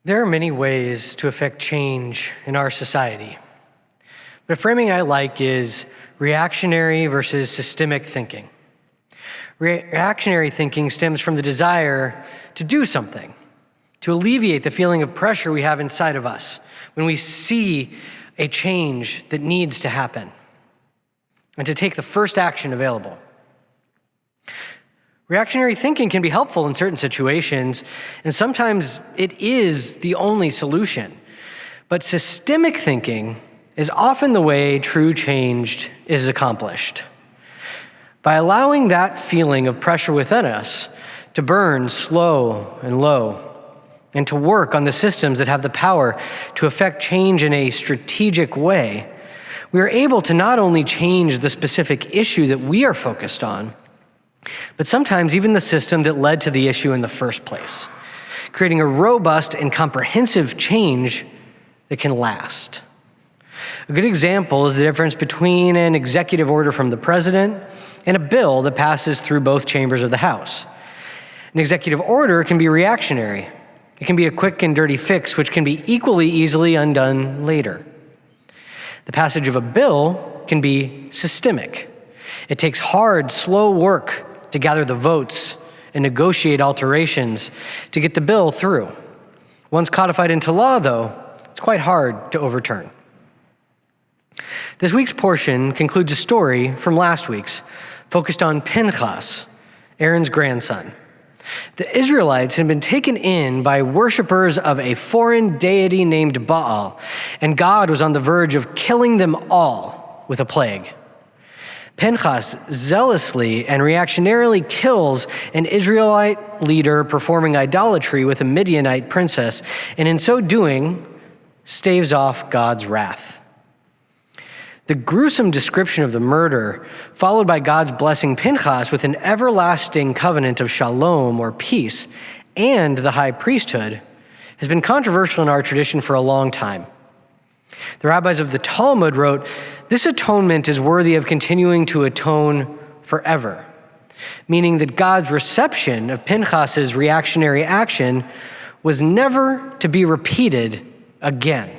There are many ways to affect change in our society. But a framing I like is reactionary versus systemic thinking. Reactionary thinking stems from the desire to do something, to alleviate the feeling of pressure we have inside of us when we see a change that needs to happen, and to take the first action available. Reactionary thinking can be helpful in certain situations, and sometimes it is the only solution. But systemic thinking is often the way true change is accomplished. By allowing that feeling of pressure within us to burn slow and low, and to work on the systems that have the power to affect change in a strategic way, we are able to not only change the specific issue that we are focused on, but sometimes even the system that led to the issue in the first place, creating a robust and comprehensive change that can last. A good example is the difference between an executive order from the president and a bill that passes through both chambers of the House. An executive order can be reactionary. It can be a quick and dirty fix, which can be equally easily undone later. The passage of a bill can be systemic. It takes hard, slow work to gather the votes and negotiate alterations to get the bill through. Once codified into law, though, it's quite hard to overturn. This week's portion concludes a story from last week's, focused on Pinchas, Aaron's grandson. The Israelites had been taken in by worshipers of a foreign deity named Baal, and God was on the verge of killing them all with a plague. Pinchas zealously and reactionarily kills an Israelite leader performing idolatry with a Midianite princess, and in so doing, staves off God's wrath. The gruesome description of the murder, followed by God's blessing Pinchas with an everlasting covenant of shalom or peace and the high priesthood, has been controversial in our tradition for a long time. The rabbis of the Talmud wrote, "This atonement is worthy of continuing to atone forever," meaning that God's reception of Pinchas's reactionary action was never to be repeated again.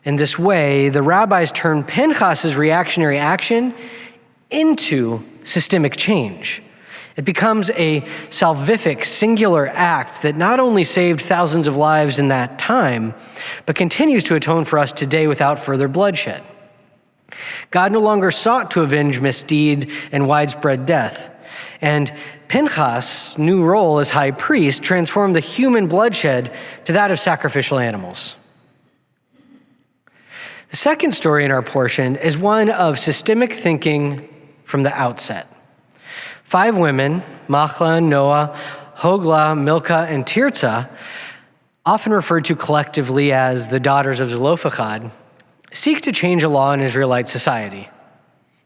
In this way, the rabbis turned Pinchas's reactionary action into systemic change. It becomes a salvific, singular act that not only saved thousands of lives in that time, but continues to atone for us today without further bloodshed. God no longer sought to avenge misdeed and widespread death, and Pinchas' new role as high priest transformed the human bloodshed to that of sacrificial animals. The second story in our portion is one of systemic thinking from the outset. 5 women, Machla, Noah, Hogla, Milcah, and Tirzah, often referred to collectively as the daughters of Zelophehad, seek to change a law in Israelite society.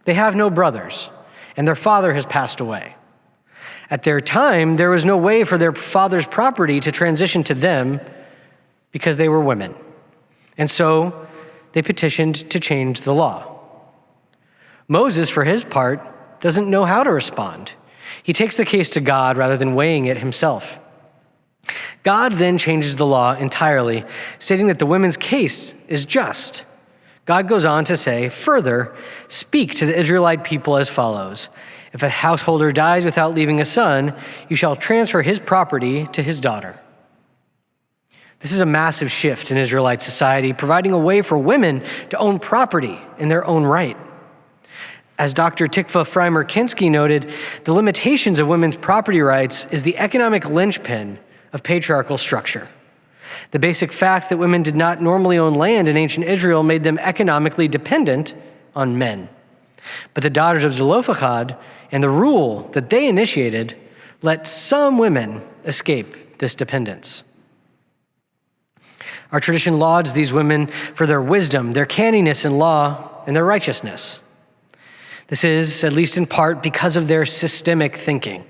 They have no brothers, and their father has passed away. At their time, there was no way for their father's property to transition to them because they were women. And so they petitioned to change the law. Moses, for his part, doesn't know how to respond. He takes the case to God rather than weighing it himself. God then changes the law entirely, stating that the women's case is just. God goes on to say, "Further, speak to the Israelite people as follows. If a householder dies without leaving a son, you shall transfer his property to his daughter." This is a massive shift in Israelite society, providing a way for women to own property in their own right. As Dr. Tikva Freimer-Kinsky noted, the limitations of women's property rights is the economic linchpin of patriarchal structure. The basic fact that women did not normally own land in ancient Israel made them economically dependent on men. But the daughters of Zelophehad and the rule that they initiated let some women escape this dependence. Our tradition lauds these women for their wisdom, their canniness in law, and their righteousness. This is, at least in part, because of their systemic thinking.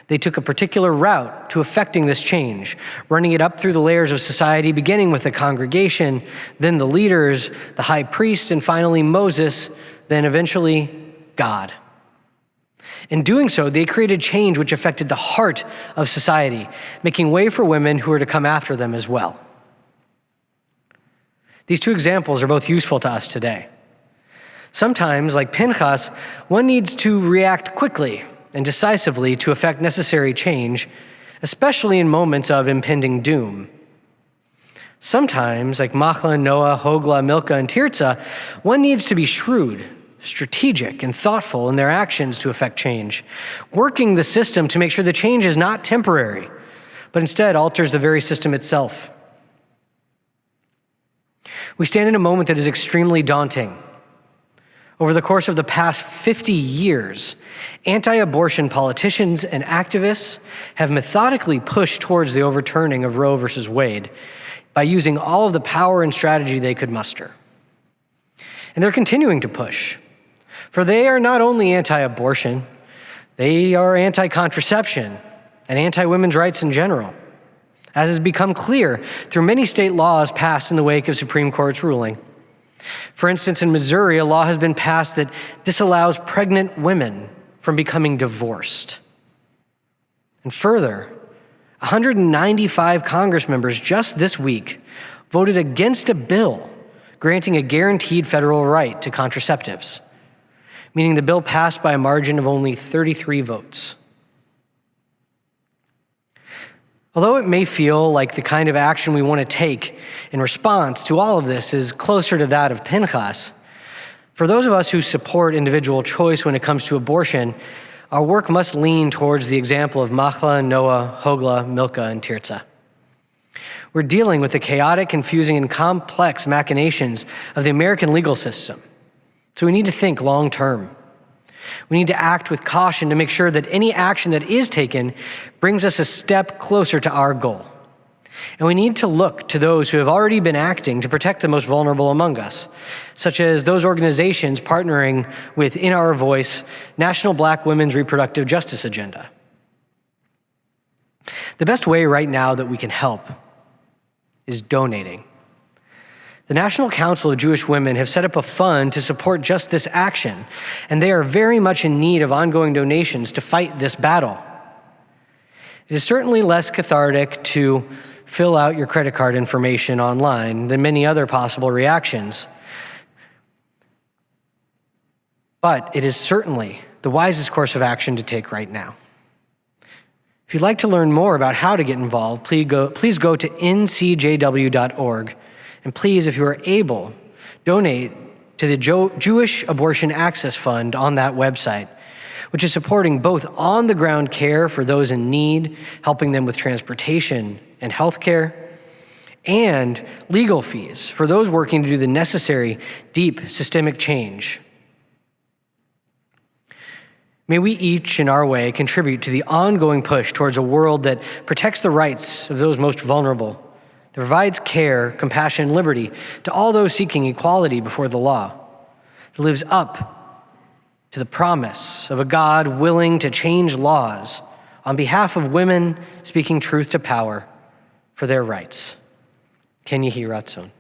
They took a particular route to effecting this change, running it up through the layers of society, beginning with the congregation, then the leaders, the high priest, and finally Moses, then eventually God. In doing so, they created change which affected the heart of society, making way for women who were to come after them as well. These two examples are both useful to us today. Sometimes, like Pinchas, one needs to react quickly and decisively to effect necessary change, especially in moments of impending doom. Sometimes, like Machla, Noah, Hogla, Milcah, and Tirzah, one needs to be shrewd, strategic, and thoughtful in their actions to effect change, working the system to make sure the change is not temporary, but instead alters the very system itself. We stand in a moment that is extremely daunting. Over the course of the past 50 years, anti-abortion politicians and activists have methodically pushed towards the overturning of Roe versus Wade by using all of the power and strategy they could muster. And they're continuing to push, for they are not only anti-abortion, they are anti-contraception and anti-women's rights in general, as has become clear through many state laws passed in the wake of Supreme Court's ruling. For instance, in Missouri, a law has been passed that disallows pregnant women from becoming divorced. And further, 195 Congress members just this week voted against a bill granting a guaranteed federal right to contraceptives, meaning the bill passed by a margin of only 33 votes. Although it may feel like the kind of action we want to take in response to all of this is closer to that of Pinchas, for those of us who support individual choice when it comes to abortion, our work must lean towards the example of Machla, Noah, Hogla, Milcah, and Tirzah. We're dealing with the chaotic, confusing, and complex machinations of the American legal system, so we need to think long term. We need to act with caution to make sure that any action that is taken brings us a step closer to our goal. And we need to look to those who have already been acting to protect the most vulnerable among us, such as those organizations partnering with In Our Voice, National Black Women's Reproductive Justice Agenda. The best way right now that we can help is donating. The National Council of Jewish Women have set up a fund to support just this action, and they are very much in need of ongoing donations to fight this battle. It is certainly less cathartic to fill out your credit card information online than many other possible reactions, but it is certainly the wisest course of action to take right now. If you'd like to learn more about how to get involved, please go to ncjw.org. And please, if you are able, donate to the Jewish Abortion Access Fund on that website, which is supporting both on-the-ground care for those in need, helping them with transportation and health care, and legal fees for those working to do the necessary, deep systemic change. May we each, in our way, contribute to the ongoing push towards a world that protects the rights of those most vulnerable, that provides care, compassion, and liberty to all those seeking equality before the law, that lives up to the promise of a God willing to change laws on behalf of women speaking truth to power for their rights. Ken Yehi Ratzon.